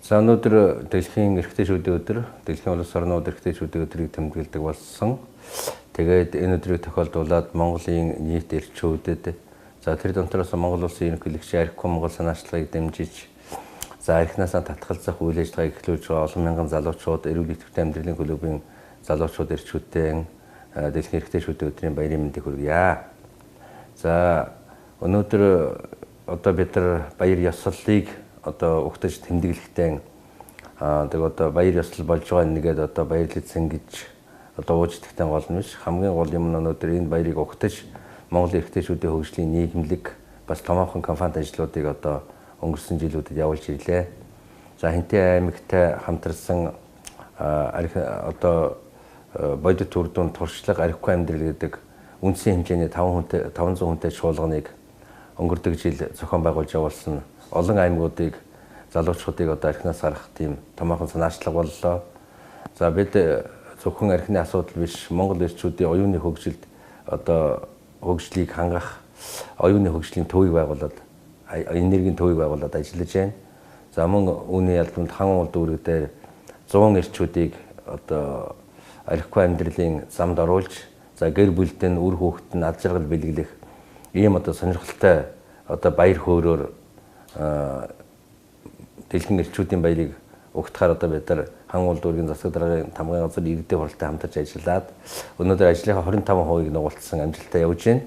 За өнөөдөр дэлхийн эрэгтэйчүүдийн өдөр, дэлхийн улс орнууд эрэгтэйчүүдийн өдрийг тэмдэглэдэг болсон. Тэгээд энэ өдрийг тохиолдуулаад Монголын нийт эрчүүдэд за тэр дотроос Монгол улсын ерөнхийлөгч Архигүй Монгол санаачлагыг дэмжиж за архинасаа татгалзах үйл ажиллагааг эхлүүлж байгаа олон мянган залуучууд, эрүүл идэвхтэй амьдралын клубын залуучууд эрчүүдтэй дэлхийн эрэгтэйчүүдийн өдрийн баярын мэндийг хүргье. За өнөөдөр одоо бид нар баяр ёслолыг одоо угтаж тэмдэглэхдээ тэгээд одоо баяр ёслол болж байгаа нэгээд одоо баярлалцсан гэж одоо ууждагтай гол нь биш. Хамгийн гол юм нь өнөөдөр энэ баярыг угтаж Монголын эрэгтэйчүүдийн хөгжлийн нийгэмлэг бас томоохон компанид ажлуудыг одоо өнгөрсөн жилүүдэд явуулж ирлээ. За Хэнтэй аймагтай хамтарсан одоо бодит үр дүн туршлага архигүй амьдрал гэдэг үндсэн хэмжээний 500 хүнтэй чуулганыг өнгөрдөг жил зохион байгуулж явуулсан олон аймагуудыг залуучуудыг одоо архинаас гаргах тийм томоохон санаачлага боллоо. За бид зөвхөн архины асуудал биш, Монгол эрчүүдийн оюуны хөгжилд одоо хөгжлийг хангах, оюуны хөгжлийн төвийг байгуулад, энергийн төвийг байгуулад ажиллаж байна. За мөн үүний албанд хан улд үүрэг дээр 100 эрчүүдийг одоо архигүй амьдралын замд оруулж, за гэр бүлд нь үр хүүхэд нь ад жаргал бэлгэлэх ийм одоо сонирхолтой одоо баяр хөөрөөр дэлхийн эрчүүдийн баярыг угтахаар одоо бид нар хан улд үүргийн засаг даргын тамгын газар иргэдийн хуралтай хамтарч ажиллаад өнөөдөр ажлынхаа 25%-ийг нугуулсан амжилттай явж байна.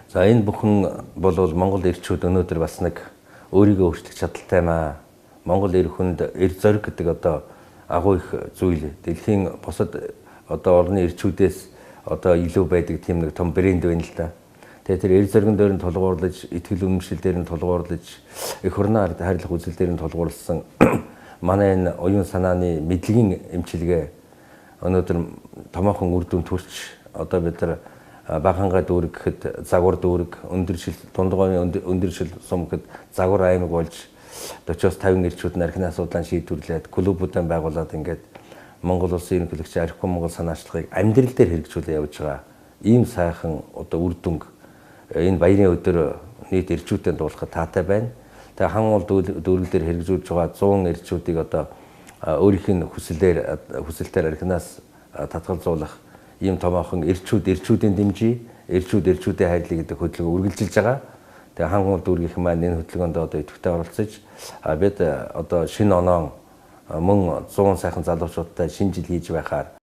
За энэ бүхэн бол Монгол эрчүүд өнөөдөр бас нэг өөрийгөө өөрчлөх чадaltaй маа. Монгол эр хүнд эр зориг гэдэг одоо агуу их зүйл дэлхийн бусад одоо орны эрчүүдээс одоо илүү байдаг тийм нэг том брэнд байна л да. Тэгээд тэр эр зоригн дээр нь тулгуурлаж, итгэл үнэмшил дээр нь тулгуурлаж, эх орноо хайрлах үзэл дээр нь тулгуурласан манай энэ оюун санааны мэдлэгийн эмчилгээ өнөөдөр томоохон үр дүн төрч одоо бид нар багангаа дүүрэг гэхэд загвар дүүрэг, өндөршил дундгойн өндөршил сум гэхэд загвар аймаг болж 40-50 эрчүүд нь архины асуудлаа шийдвэрлээд клубуудаа байгуулад ингээд Монгол улсын ерөнхийлөгч Архигүй Монгол санаачлагыг амьдрал дээр хэрэгжүүлээ явж байгаа. Ийм сайхан одоо үр дүнг энэ баярын өдөр нийт эрчүүдэд дуулахад таатай байна. Тэгээ хан улд дүүрэг дээр хэрэгжүүлж байгаа 100 эрчүүдийг одоо өөрийнх нь хүсэлтээр архинаас татгалзуулах ийм томоохон эрчүүдийн дэмжиж, эрчүүдийн хайрлыг гэдэг хөтөлбөрөөр үргэлжилж байгаа. Тэгээ хан улд дүүргийнхэн маань энэ хөтөлбөрөнд одоо идэвхтэй оролцож бид одоо шинэ оноо мөн 100 сайхан залуучуудтай шинэ жил хийж байхаар